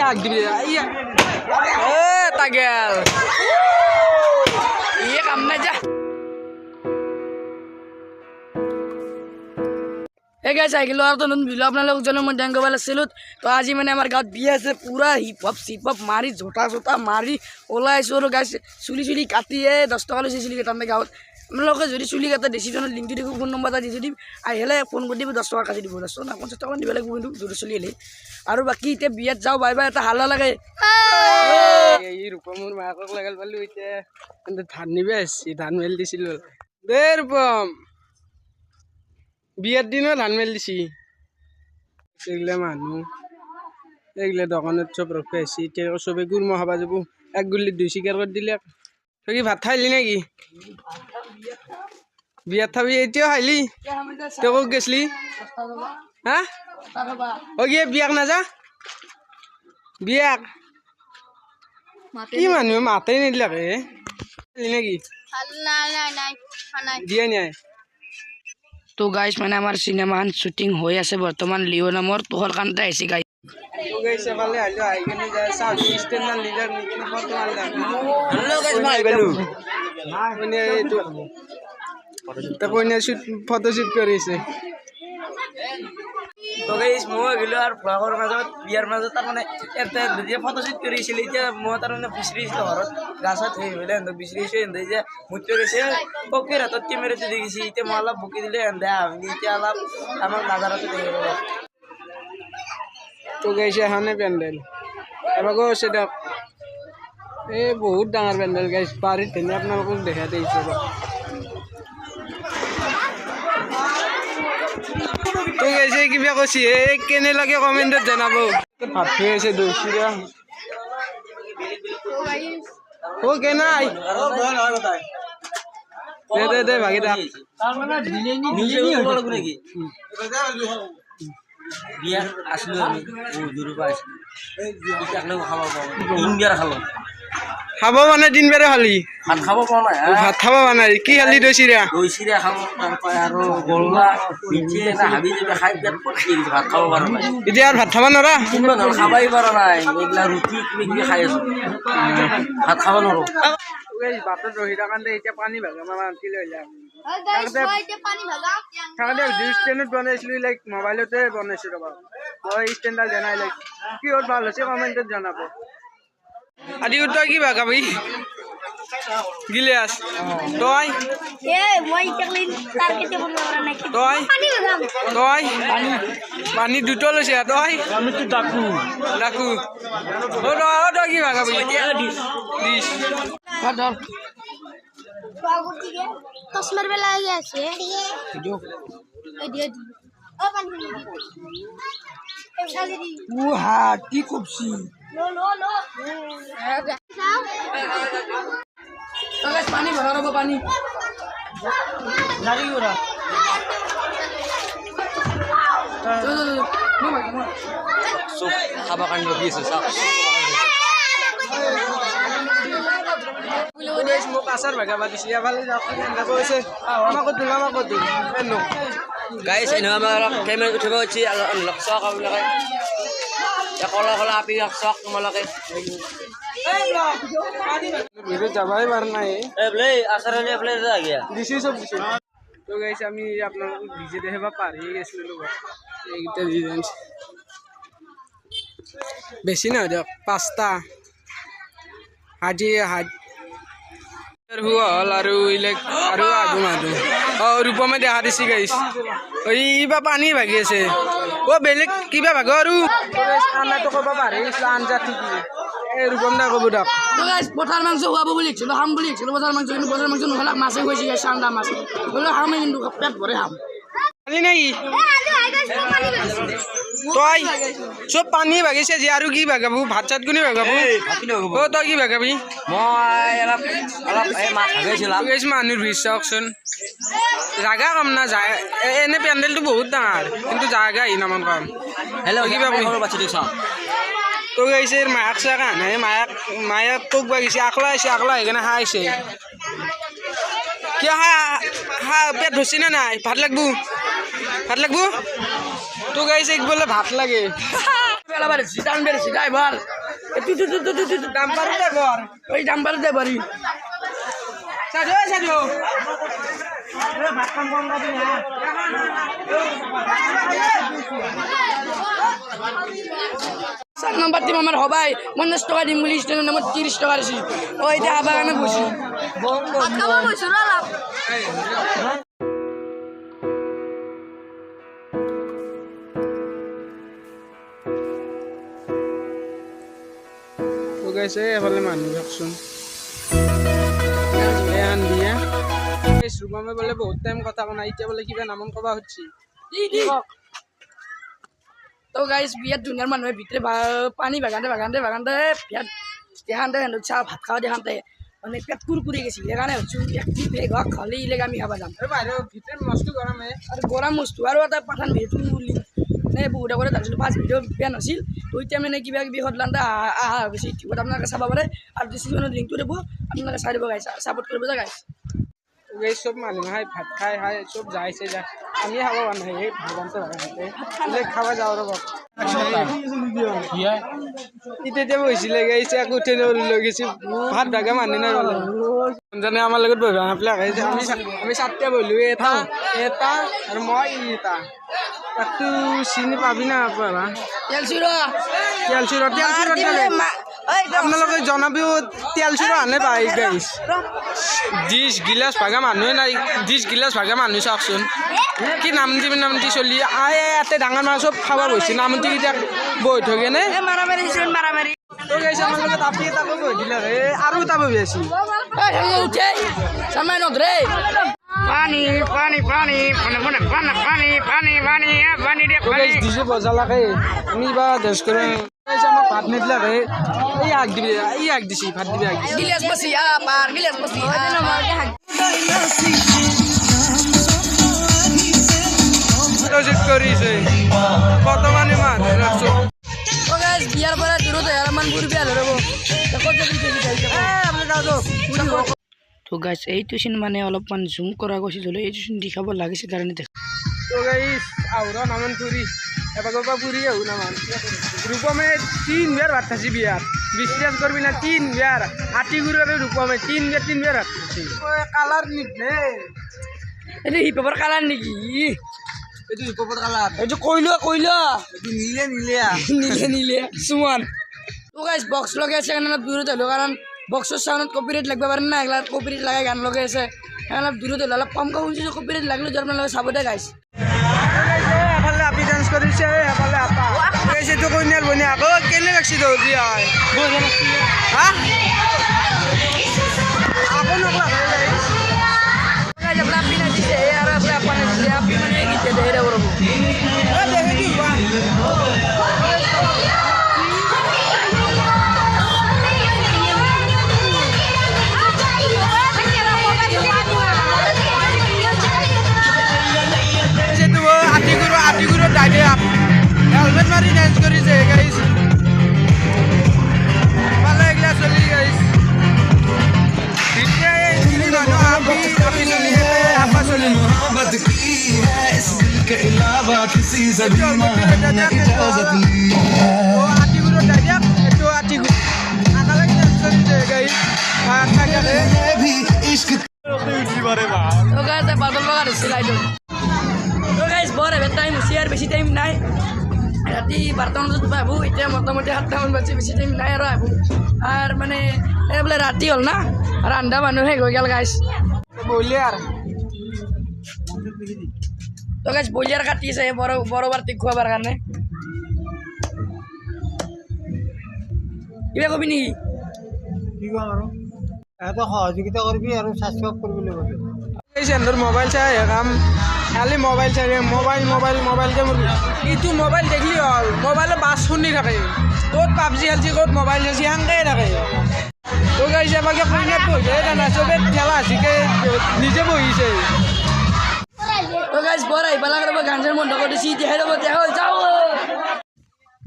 আগ দিবি তা গেল ইয়ে কাম নাই যা চাইকেল আর তো নতুন ভিডিও আপনার জন্য ডেঙ্গু বেলা ছিলুত তো আজি মানে আমার গাঁত বিয়ে আছে পুরা হিপ হপ সিপ হপ মারি ঝোটা চোটা মারি ওলাই আছো আর গাছ চুলি চুলি কাটিয়ে 10 টাকা লৈছে চুলি কাটার গাঁৱত আপোনালোকে যদি চুলি কাটা ডিচিজনত লিংকটো দিব ফোন নম্বৰ এটা দি দিম আহিলে ফোন কৰি দিব 10 টাকা কাটি দিব 10 টাকা 50 টাকা দিব লাগিব কিন্তু জোৰ চলি আহিলে আৰু বাকী এতিয়া বিয়াত যাওঁ বাই বাই এটা হাল্লা লাগে এই ৰূপমৰ মাকক লগাল পালো এতিয়া কিন্তু ধান নিবে আসছি ধান মেল দিছিল দে ৰূপম বিয়ার দিনও ধান মেল দিছি এগুলা মানুষ এগুলা দোকানত সব রক্ষা আছি এতিয়া সবে গুড়মো খাবা যাব এক গুলি 2 শিকার করে দিলে তুই কি ভাত খাইলি নাকি বিয়াত খাবি এতিয়াও খাইলি তই ক'ত গেছলি হা ও গিয়ে বিয়াক নাযা বিয়াক কি মানুহ মাতেই নিদিলাকে নাকি দিয়া নাই তো গাইস মানে আমার সিনেমা শুটিং হয়ে আছে বর্তমান লিও নামৰ তোহর কানতে আইছি গাইস তো গাইস এফালে আইলো আইগনি যায় সাউথ স্ট্যান্ডার্ড লিডার নিকিনে ফটো মারলা হ্যালো গাইস ভাই বেলু মানে তো কইনা শুট ফটো শুট করিছে তো গাইস মই গিলো আর ফ্লাওয়ার মাজত বিয়ার মাজত তার মানে এতে যে ফটো শুট করিছিল এটা মই তার মানে বিছরিছিল ঘরত গাছত হই হইলে এন্দ বিছরিছে এন্দ যে মুত্য গেছে ওকে রাতত ক্যামেরাতে দেখিছি এটা মালা বুকি দিলে এন্দ আমি এটা আলাপ আমার নাজারাতে দেখব তো গাইস এখানে প্যান্ডেল এবাগো সেটা এ বহুত ডাঙৰ প্যান্ডেল গাইস বাড়িত তেনে আপোনালোকক দেখা দিছে তো গাইছে কিবা কৈছি কেনে লাগে কমেন্টত জনাব ভাত হৈ আছে দৌচিৰা ও কেনাই দে ভাগি দা তার মানে নিজে হলো লাগব নাকি বিয়া আসলো আমি ও দূর পাইছি এটা খালো খাওয়া তিন বিয়ার খালো খাবো মানে দিন বেরে খালি ভাত খাবো কোন নাই ভাত খাবো মানে কি খালি দইছিরা খাবো তারপর আর গোল্লা নিচে না হাবি যে খাই পেট পড়ছি ভাত খাবো পারো না ইদি আর ভাত খাবা নরা কিনবা না খাবাই পারো না এগুলা রুটি কি খাই আছো ভাত খাবো নরো গাইস ভাতত রহি থাকান্তে এটা পানি ভাগা মামা আনকি লইলা গাইস এটা পানি ভাগা খাওয়া জুস স্ট্যান্ডত বানাইছিল লাইক মোবাইলতে বানাইছিল রবা ওই স্ট্যান্ডাল জানাই লাইক কি ওর ভালো আছে কমেন্টত জানাবো আদি উত্তর কি ভাগা ভাই গিলাস তোই এ মই চাকলিন টার্গেটে বলরা নাকি তোই পানি ভাগাম তোই পানি দুটো লইছে তোই আমি তো ডাকু ও তো কি ভাগা ভাই ডিশ ধর কসমর বেলা আছে ভিডিও এই ও পানি ও হা কি কপসি লো তো গাইস পানি ভরা রব পানি লাগি ওরা সব খাবা কান দিয়েছে সব বলে দেশ মোক আসার ভাগা বাদিছি ভালো যাব হইছে আমাকে দিল এনো গাইস এনো আমার ক্যামেরা উঠব হচ্ছে লক্ষ্য কাম লাগে কলা কলা আপি সক তোমালোকে ভিডিও যাবাই পার নাই এ আসার হলে প্লে যা গিয়া দিছি সব দিছি তো গাইস আমি আপনাদের ভিজে দেখাবা পারি গেছিল এইটা ডিজাইন বেশি না দেখ 5টা হাজি হাজ হুয়া হল আৰু ইলেক আৰু আগু মাদু ৰূপমে দেখা দিছি গাইস ওই ইবা পানী ভাগি আছে ও বেলেগ কিবা ভাগ আৰু আনাটো কব পারে আঞ্জা ঠিক এই রূপম দা কব দাক তো গাইস পথার মাংস খাবো বলি ছিল হাম বলি ছিল পথার মাংস কিন্তু পথার মাংস নহলা মাছে কইছি গাইস সান্দা মাছ বলে হামে কিন্তু পেট ভরে হাম পানি নাই তোই সব পানী ভাগিছে যে আৰু কি ভাগাবো ভাত চাত গুনি ভাগাবো ও তই কি ভাগাবি মই অলপ এই মাছ ভাগাইছিলাম গাইস মানুৰ ভিছকছন জায়গা কম না যায় এনে প্যান্ডেলটো বহুত ডাঙৰ কিন্তু জায়গা ই নামন কম হেল্ল কি ভাবি বাচ্চা দেখছ তো গাইছে মায়াক চাকা নাই মায়াক তোক বাগিছে আকলা এখানে হাইছে কি হা পেট ধরছি না নাই ভাত লাগবো তো গাইছে বলে ভাত লাগে বেলা বারে সিটান বেরে সিটাই ভাল ডাম্পারতে ঘর ওই ডাম্পারতে বাড়ি সাজো চার নম্বর টিম আমার হবাই 50 টাকা দিম বলি স্টেশনের নামত 30 টাকা দিছি ওই যে আবাগানে বসি তো গাইছে এফালে মানুহ ভাবচোন আন দিয়ে রূপমে বলে বহুত টাইম কথা কোনা এতিয়া বলে কিবা নামন কবা হচ্ছি তো গাইস বিয়াত দুনিয়ার মানুষের ভিতরে পানি বাগানতে পেট দেখানতে চা ভাত খাওয়া দেখানতে মানে পেট কুরকুরি গেছি এখানে হচ্ছে একটি বেগ খালি ইলেগে আমি খাবা যাম বাইরে ভিতরে মস্ত গরমে আর গরম বস্তু আর এটা পাঠান ভিডিও মানে বহুটা করে জানিছিল 5 ভিডিও বেয়া নাছিল ওইটা মানে কিবা কিবি হটলান্তা আহা বেশি ইউটিউবত আপনারা চাব পাৰে আৰ ডিসক্ৰিপশনত লিংকটো দেব আপনাৰা চাই দিব গাইস সাপোৰ্ট কৰিব যা গাইস এই সব মানুষ হয় ভাত খায় হয় সব যাইছে যা আমি খাবো বানাই এই ভাগানতে খাওয়া যাওয়ার ইতে বহিছিলে গাইছে আকৌ উঠে লৈ গেছি ভাত ভাগে মানি নাই বলে জানে আমার লগত বহিব আপলাক আমি সাতটা বহিলো এটা আর মই এটা একটু চিনি পাবি না পাবা তেল চুৰ আপোনালোকে জনাবিও তেল চুৰ আনে পাই গাইছ 10 গিলাস ভাগা মানুহে নাই 10 গিলাস ভাগা মানুহ চাওকচোন কি নামটি চলি ইয়াতে ডাঙৰ মানুহ চব খাব বহিছে নামটি কেতিয়া বহি থগে নে মাৰামাৰি তো গাইছে আমাৰ লগত আপি তাকো বহি দিলে আৰু এটা বহি আছে উঠে সামাই নদরে পানি পানি পানি পানি পানি পানি পানি পানি পানি দে পানি দিছে বজালাকে আমি বা দেশ করে গাইছে আমাক ভাত নিদিলাকে এই আগ দিছি ভাত দিবি আগ দিছি গিলাস বসি পার গিলাস বসি প্রজেক্ট করিছে কত মানে মার রাখছো ও গাইস বিয়ার পরে দূরতে আর মান পুরি বিয়া লরব দেখো যদি কেজি খাইছে আপনি যাও তো গাইস এই টিউশন মানে অলপমান জুম করা গৈছিল এই টিউশন দেখাব লাগিছে কাৰণে দেখ তো গাইস আউরা নামন পুরি এবাগবা পুরি আউ নামান রূপমে 3 বার ভাত খাসি বিয়ার বিশ্বাস করবি না 3 বার আটি গুরুরে রূপমে 3 বার ভাত খাসি ওই কালার নিবনে এটা হিপহপৰ কালাৰ নেকি এটো হিপহপৰ কালার এইটো কইলা এটো নীলে সুমন তো গাইস বক্স লগাই আছে কাৰণে দূৰত হলো কাৰণ বক্সৰ সাউন্ডত কপিৰাইট লাগব পাৰে না এগলা কপিৰাইট লাগাই গান লগাই আছে কাৰণ দূৰত হলো অলপ কম শুনছি কপিৰাইট লাগলো জৰ্মান লগাই চাব দে গাইস এফালে আপি ডান্স কৰিছে এফালে আপা গাইছে তো কইনাৰ বনি আকৌ কেনে লাগছি তো দিয়া হা আকৌ নকলা গাইস গাইস আপনা পিনা দিছে আর আপনা দিছে আপনি মানে গিতে দেরে বড় এ দেখে কি বা আটিগুলো ডাইলে হেলমেট মারি ডান্স করিছে গাইস ভালো এগুলা চলি গাইস मोहब्बत की है इस दिल के अलावा किसी ज़मीना है इजाज़त ली আটিগুলো ডাইলে একটু আটিগুলো আকালে ডান্স করিছে গাইস আকালে भी इश्क তো গাইস বাদল বাগার সিলাইটো তো গাইস বড় টাইম শেয়ার বেশি টাইম নাই রাতি 12টা বজাত পাবো এতিয়া মোটামুটি 7টা মান বাজে বেশি টাইম নাই আর আবো আর মানে এবলে রাতি হল না আর আন্ডা মানুহ হে গই গেল গাইস বলিয়ার তো গাইস বলিয়ার কাটিছে বড় বারতি খোয়াবার কারণে কিবা কবি নেকি কি কম আৰু এটা সহযোগিতা কৰিবি আৰু সাবস্ক্ৰাইব কৰিব লাগিব এই সেন্দর মোবাইল চাই কাম খালি মোবাইল চাই মোবাইল কে ইটো মোবাইল দেখলি হল মোবাইলে বাস শুনি থাকে ক'ত পাবজি খেলছি ক'ত মোবাইল খেলছি হাংকাই থাকে তো গাইছে আমাকে কইনাত বহিছে না চবে খেলা হাসিকে নিজে বহিছে তো গাইস বড় আইবালা করব গানজের মন ডক দিছি দেখাই দেব দেখো যাও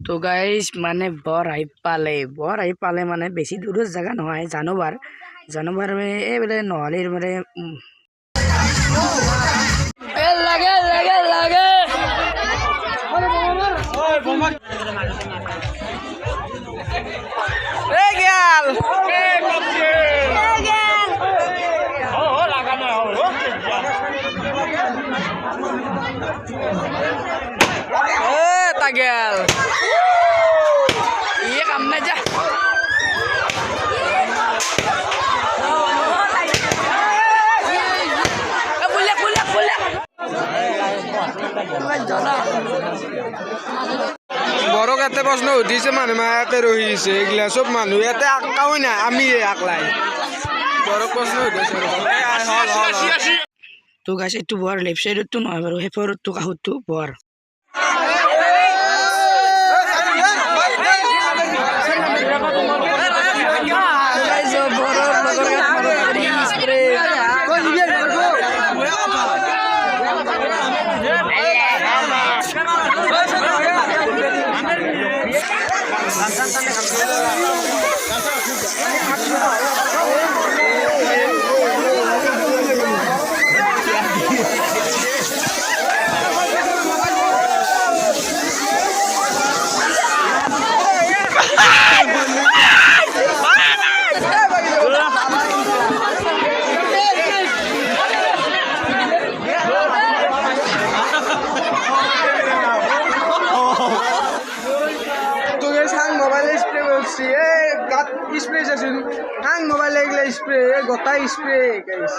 তো গাইস মানে বড় আই পালে মানে বেশি দূরের জায়গা নহয় জানোবার এই বলে নহলে মানে লাগে তাগেল ইয়ে কাম নাই যা বড় কাতে প্রশ্ন উঠিছে মানুহ মায়াতে রহিছে এগুলা সব মানুহ ইয়াতে আঁকাও না আমি আকলাই বড় প্রশ্ন উঠিছে তো গাছ একটু বর লেফট সাইডত তো নয় বাৰু হেফারত তো কাহুত তো বর স্প্রে আছে হ্যাং মোবাইল এগুলা স্প্রে গোটাই স্প্রে গাইস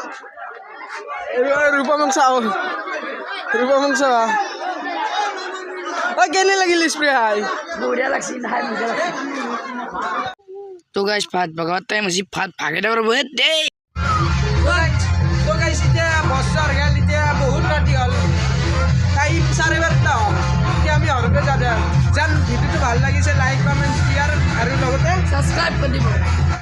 রূপমং চাও কেনে লাগিল স্প্রে হাই বঢ়িয়া লাগছি নাই মজা লাগছি তো গাইস ভাত বগাত টাইম আছে ভাত ভাগে দাবৰ বহুত দেই তো গাইস এতিয়া বছৰ গেল এতিয়া বহুত ৰাতি হ'ল টাইম 4:30 হ'ল এতিয়া আমি ঘৰতে যাম ভিডিঅ'টো ভাল লাগিছে লাইক কমেণ্ট শ্বেয়াৰ আৰু লগতে সাবস্ক্ৰাইব কৰি দিব